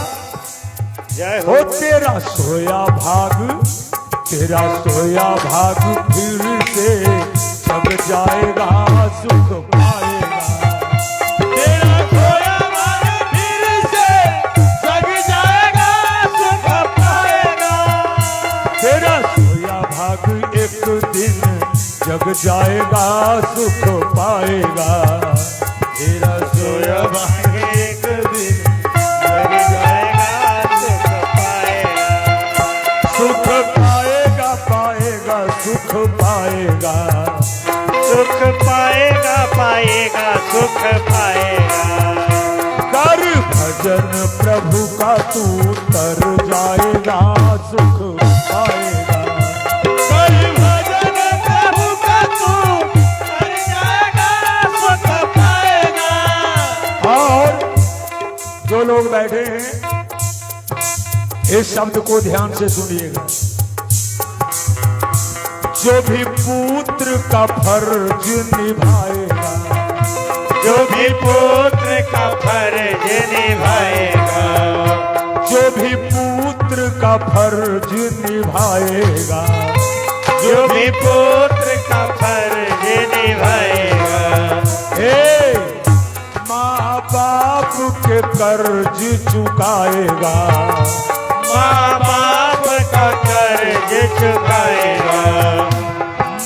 जय हो तेरा सोया भाग, तेरा सोया भाग फिर से जग जाएगा सुख पाएगा। दिन जग जाएगा सुख पाएगा, तेरा सोया एक दिन जग जाएगा सुख पाएगा, सुख पाएगा, पाएगा सुख पाएगा, सुख पाएगा, पाएगा सुख पाएगा। कर भजन प्रभु का तू तर जाएगा सुख पाएगा, कर भजन प्रभु का तू कर जाएगा सुख पाएगा। और जो लोग बैठे हैं इस शब्द को ध्यान से सुनिएगा। जो भी पुत्र का फर्ज निभाएगा, जो भी पुत्र का फर्ज निभाएगा, जो भी पुत्र का फर्ज निभाएगा, जो भी पुत्र का फर्ज निभाएगा। हे माँ बाप के कर्ज चुकाएगा, माँ बाप का कर्ज चुकाएगा,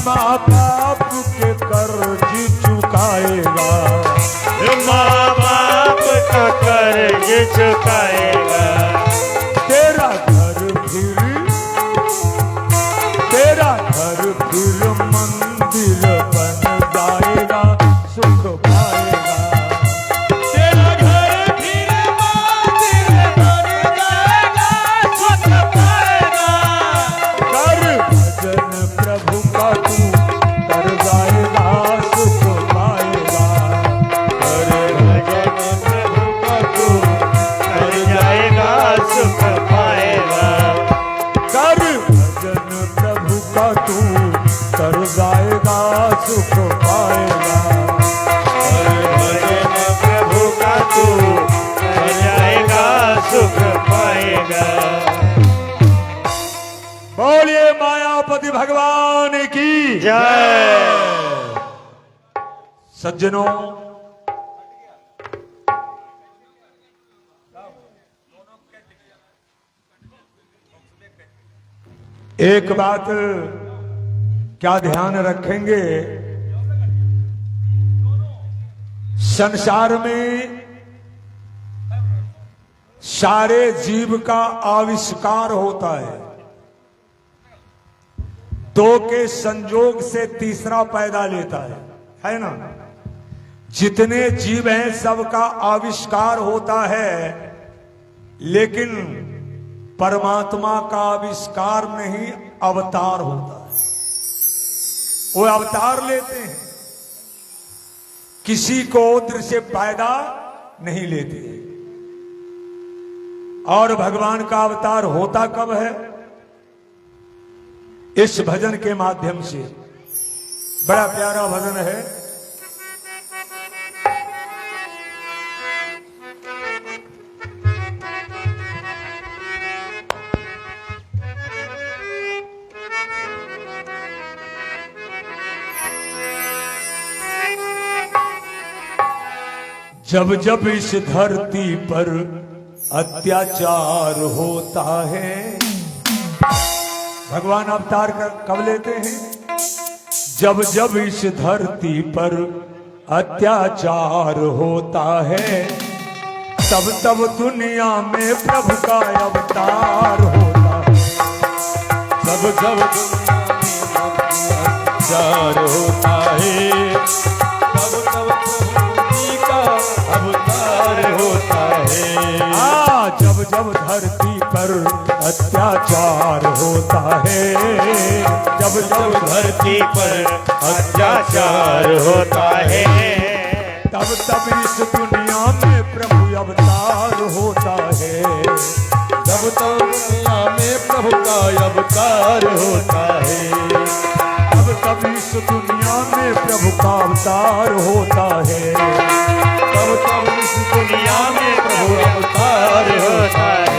माँ बाप के कर्ज चुकाएगा, माँ बाप का कर्ज चुकाएगा। तेरा घर फिर मंदिर बन जाएगा सुख पाएगा, तेरा घर फिर मंदिर बन जाएगा सुख पाएगा। कर भजन प्रभु का तू कर जाएगा सुख पाएगा, कर भजन प्रभु का तू कर जाएगा सुख पाएगा। कर भजन प्रभु का तू कर जाएगा सुख पाएगा, कर भजन प्रभु का तू कर जाएगा सुख पाएगा। बोलिए मायापति भगवान की जय। सज्जनों, एक बात क्या ध्यान रखेंगे, संसार में सारे जीव का आविष्कार होता है, दो के संजोग से तीसरा पैदा लेता है ना। जितने जीव हैं सबका आविष्कार होता है, लेकिन परमात्मा का आविष्कार नहीं, अवतार होता है। वो अवतार लेते हैं, किसी को उद्र से पैदा नहीं लेते। और भगवान का अवतार होता कब है? इस भजन के माध्यम से। बड़ा प्यारा भजन है। जब जब इस धरती पर अत्याचार होता है, भगवान अवतार कब लेते हैं? जब जब इस धरती पर अत्याचार होता है, तब तब दुनिया में प्रभु का अवतार होता है। जब जब दुनिया में अत्याचार होता है, तब तब प्रभु जी का अवतार होता है। जब जब धरती पर अत्याचार होता है, जब जब धरती पर अत्याचार होता है, तब तब इस दुनिया में प्रभु अवतार होता है। जब तब दुनिया में प्रभु का अवतार होता है, तब तब इस दुनिया में प्रभु का अवतार होता है। तब तब इस दुनिया में प्रभु अवतार होता है।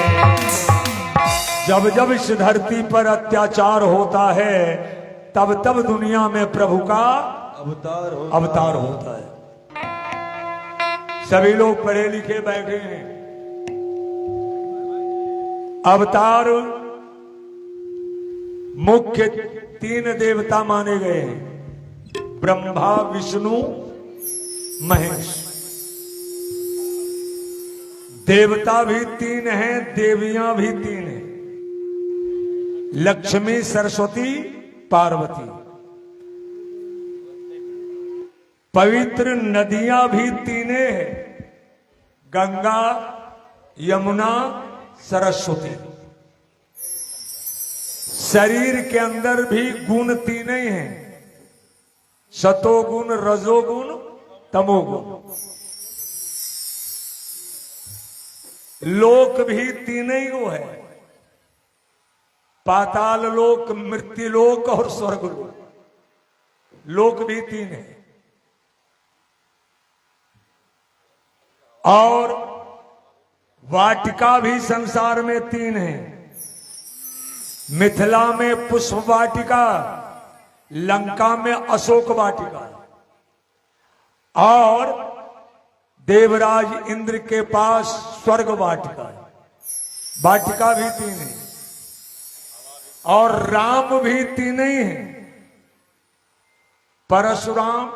जब जब इस धरती पर अत्याचार होता है, तब तब दुनिया में प्रभु का अवतार होता है। सभी लोग पढ़े लिखे बैठे हैं। अवतार मुख्य 3 देवता माने गए हैं, ब्रह्मा विष्णु महेश। देवता भी 3 हैं, देवियां भी 3 हैं, लक्ष्मी सरस्वती पार्वती। पवित्र नदियां भी 3 हैं, गंगा यमुना सरस्वती। शरीर के अंदर भी गुण 3 ही हैं, सतोगुण रजोगुण तमोगुण। लोक भी 3 ही गो है, पाताल लोक, मृत्यु लोक और स्वर्ग लोक। लोक भी 3 है। और वाटिका भी संसार में 3 है, मिथिला में पुष्प वाटिका, लंका में अशोक वाटिका, और देवराज इंद्र के पास स्वर्ग वाटिका है। वाटिका भी 3 है। और राम भी 3 ही हैं, परशुराम,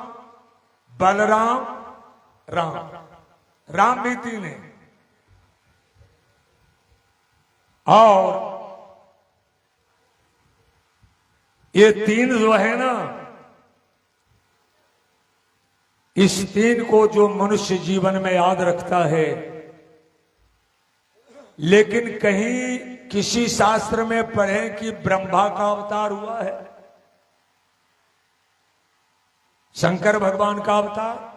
बलराम, राम। राम भी 3 है। और ये 3 जो है ना, इस 3 को जो मनुष्य जीवन में याद रखता है, लेकिन कहीं किसी शास्त्र में पढ़े कि ब्रह्मा का अवतार हुआ है, शंकर भगवान का अवतार।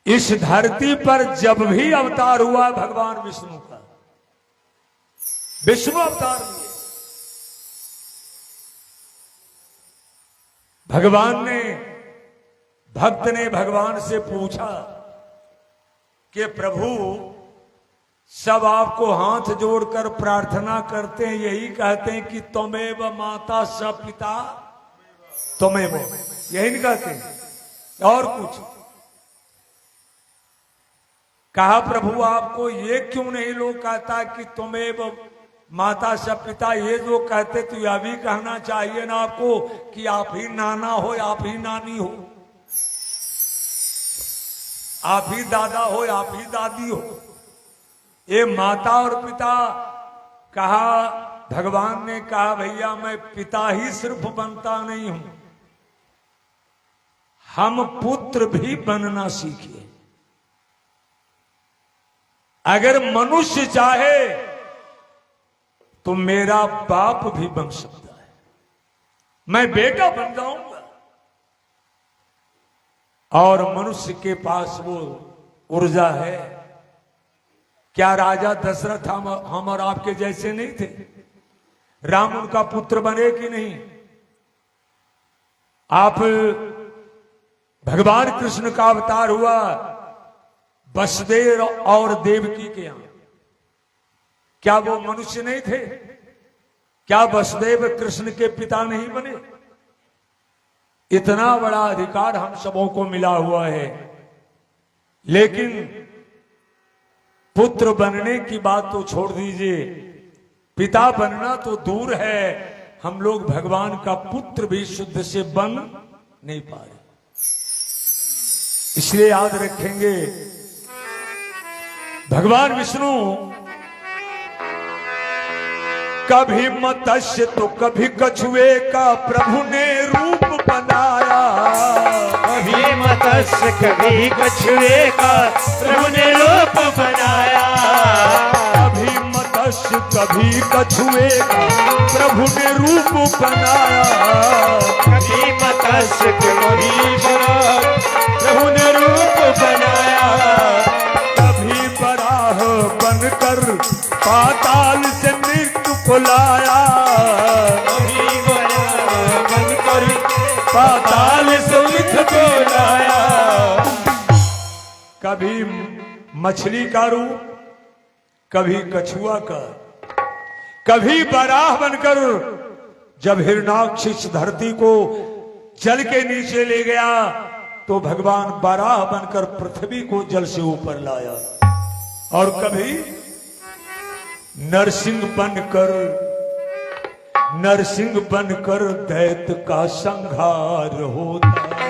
इस धरती पर जब भी अवतार हुआ भगवान विष्णु का, विष्णु अवतार हुए। भगवान ने, भक्त ने भगवान से पूछा कि प्रभु, सब आपको हाथ जोड़कर प्रार्थना करते हैं, यही कहते हैं कि त्वमेव माता स पिता त्वमेव, यही नहीं कहते हैं और कुछ? कहा प्रभु आपको ये क्यों नहीं लोग कहता कि त्वमेव माता स पिता, ये जो कहते तो यह भी कहना चाहिए ना आपको कि आप ही नाना हो, आप ही नानी हो, आप ही दादा हो, आप ही दादी हो। ये माता और पिता कहा, भगवान ने कहा भैया मैं पिता ही सिर्फ बनता नहीं हूं, हम पुत्र भी बनना सीखे। अगर मनुष्य चाहे तो मेरा बाप भी बन सकता है, मैं बेटा बन जाऊंगा। और मनुष्य के पास वो ऊर्जा है। क्या राजा दशरथ हम और आपके जैसे नहीं थे? राम उनका पुत्र बने कि नहीं? आप, भगवान कृष्ण का अवतार हुआ वसुदेव और देवकी के यहां, क्या वो मनुष्य नहीं थे? क्या वसुदेव कृष्ण के पिता नहीं बने? इतना बड़ा अधिकार हम सबों को मिला हुआ है, लेकिन पुत्र बनने की बात तो छोड़ दीजिए, पिता बनना तो दूर है, हम लोग भगवान का पुत्र भी शुद्ध से बन नहीं पा रहे। इसलिए याद रखेंगे, भगवान विष्णु कभी मत्स्य तो कभी कछुए का प्रभु ने रूप बनाया। कभी मत्स्य कभी कछुए का प्रभु ने रूप बनाया। कभी मत्स्य कभी कछुए का प्रभु ने रूप बनाया। कभी मत्स्य कभी प्रभु ने रूप बनाया। कभी बराह बनकर पाताल से मृत्यु को लाया। कभी बराह बनकर पाताल से मृत्यु को लाया। कभी मछली का रूप, कभी कछुआ का, कभी बराह बनकर जब हिरणाक्ष इस धरती को जल के नीचे ले गया तो भगवान बराह बनकर पृथ्वी को जल से ऊपर लाया। और कभी नरसिंह बनकर दैत्य का संहार होता है।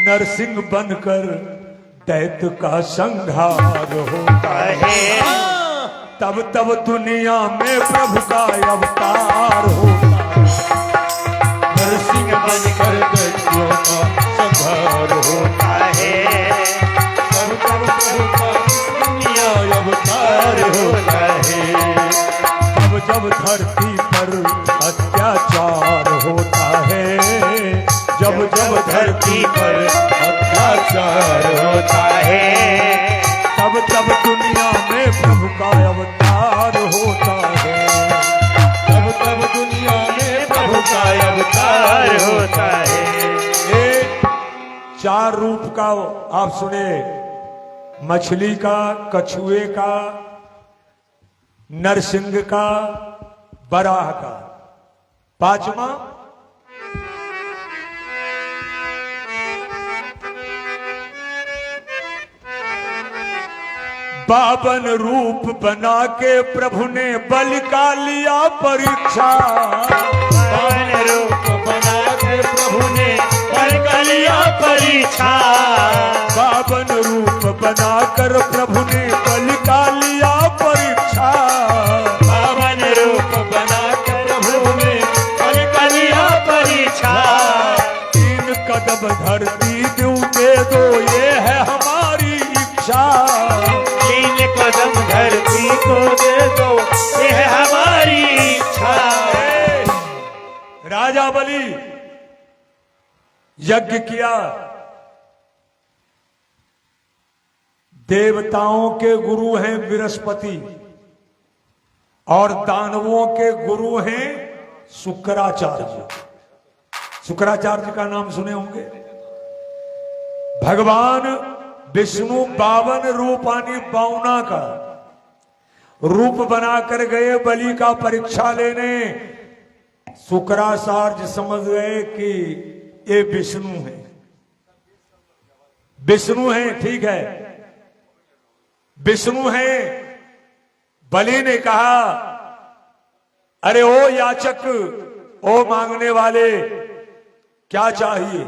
नरसिंह बनकर दैत्य का संहार होता है। तब तब दुनिया में प्रभु का अवतार होता है। नरसिंह बनकर दैत्यों का संहार होता है। तब तब प्रभु का दुनिया अवतार होता है। जब जब धरती पर अत्याचार होता है। जब जब धरती पर अत्याचार होता है। तब तब दुनिया में प्रभु का अवतार होता है। तब तब दुनिया में प्रभु का अवतार होता है। एक 4 रूप का आप सुने, मछली का, कछुए का, नरसिंह का, बराह का। 5वां बावन रूप बना के प्रभु ने बलि का लिया परीक्षा। बावन रूप बना के प्रभु ने बलि का लिया परीक्षा। बावन रूप बनाकर प्रभु ने बलि का लिया परीक्षा। बावन रूप बना के प्रभु ने बलि का लिया परीक्षा। 3 कदम धरती दे दो, ये है हमारी इच्छा। 3 कदम धरती को दे दो, ये है हमारी इच्छा। राजा बलि यज्ञ किया। देवताओं के गुरु हैं बृहस्पति और दानवों के गुरु हैं शुक्राचार्य। शुक्राचार्य का नाम सुने होंगे। भगवान विष्णु 52 रूपानी 52 का रूप बनाकर गए बलि का परीक्षा लेने। शुक्राचार्य समझ गए कि ये विष्णु है। विष्णु है, ठीक है, विष्णु है। बलि ने कहा, अरे ओ याचक, ओ मांगने वाले, क्या चाहिए?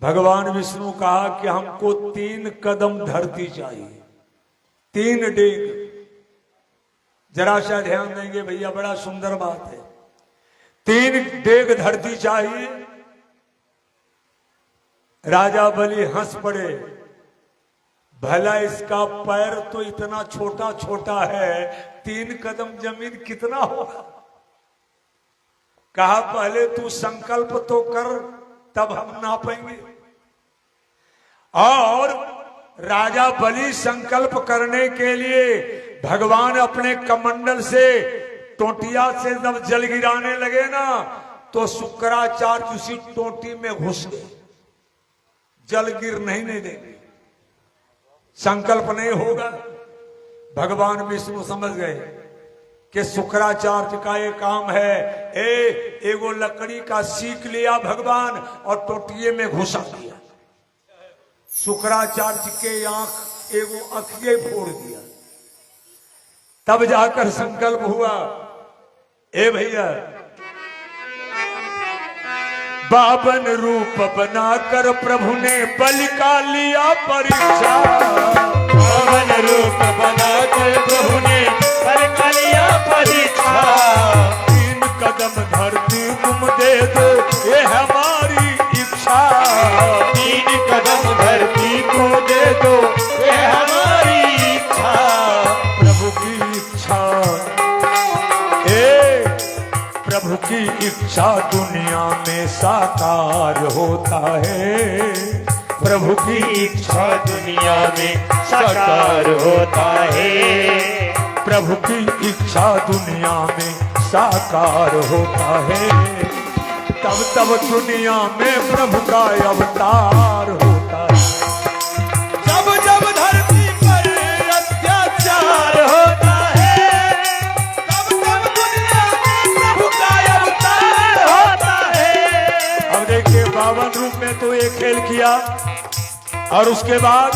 भगवान विष्णु कहा कि हमको 3 कदम धरती चाहिए, 3 डेग। जरा सा ध्यान देंगे भैया, बड़ा सुंदर बात है। 3 डेग धरती चाहिए। राजा बलि हंस पड़े, भला इसका पैर तो इतना छोटा छोटा है, 3 कदम जमीन कितना होगा? कहा पहले तू संकल्प तो कर, तब हम नापेंगे। और राजा बलि संकल्प करने के लिए भगवान अपने कमंडल से, टोटिया से जब जल गिराने लगे ना, तो शुक्राचार्य उसी टोटी में घुस गए। जल गिर नहीं देंगे, संकल्प नहीं होगा। भगवान विष्णु समझ गए कि शुक्राचार्य का ये काम है। एगो लकड़ी का सीख लिया भगवान और टोटिये में घुसा दिया। शुक्राचार्य के आंख एगो अखिए फोड़ दिया। तब जाकर संकल्प हुआ, ए भैया, 52 रूप बनाकर प्रभु ने बलि का लिया परीक्षा। 52 रूप बनाकर प्रभु ने बलि का लिया परीक्षा। 3 कदम धरती तुम दे दो, ये हमारी इच्छा। 3 कदम धरती को दे दो, ये हमारी इच्छा। प्रभु की इच्छा, प्रभु की इच्छा दुनिया में साकार होता है। प्रभु की इच्छा दुनिया में साकार होता है। प्रभु की इच्छा दुनिया में साकार होता है। तब तब दुनिया में प्रभु का अवतार होता है। जब जब धरती पर अत्याचार होता है, तब तब दुनिया में प्रभु का अवतार होता है। अब देखिए, 52 रूप में तो एक खेल किया और उसके बाद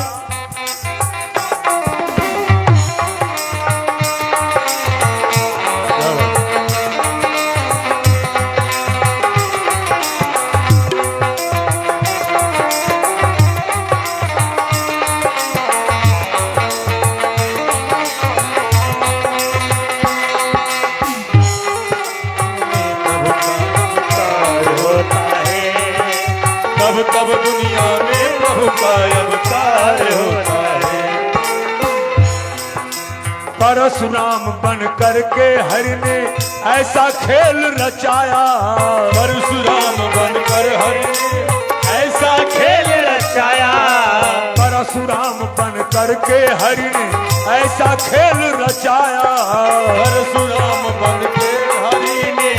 परशुराम बन करके हरि ने ऐसा खेल रचाया। परशुराम बनकर हरि ने ऐसा खेल रचाया। परशुराम बन करके हरि ने ऐसा खेल रचाया। परशुराम बनके हरि ने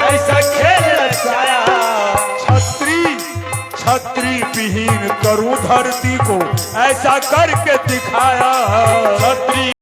ऐसा खेल रचाया। छत्री विहीन करूं धरती को ऐसा करके दिखाया। छत्री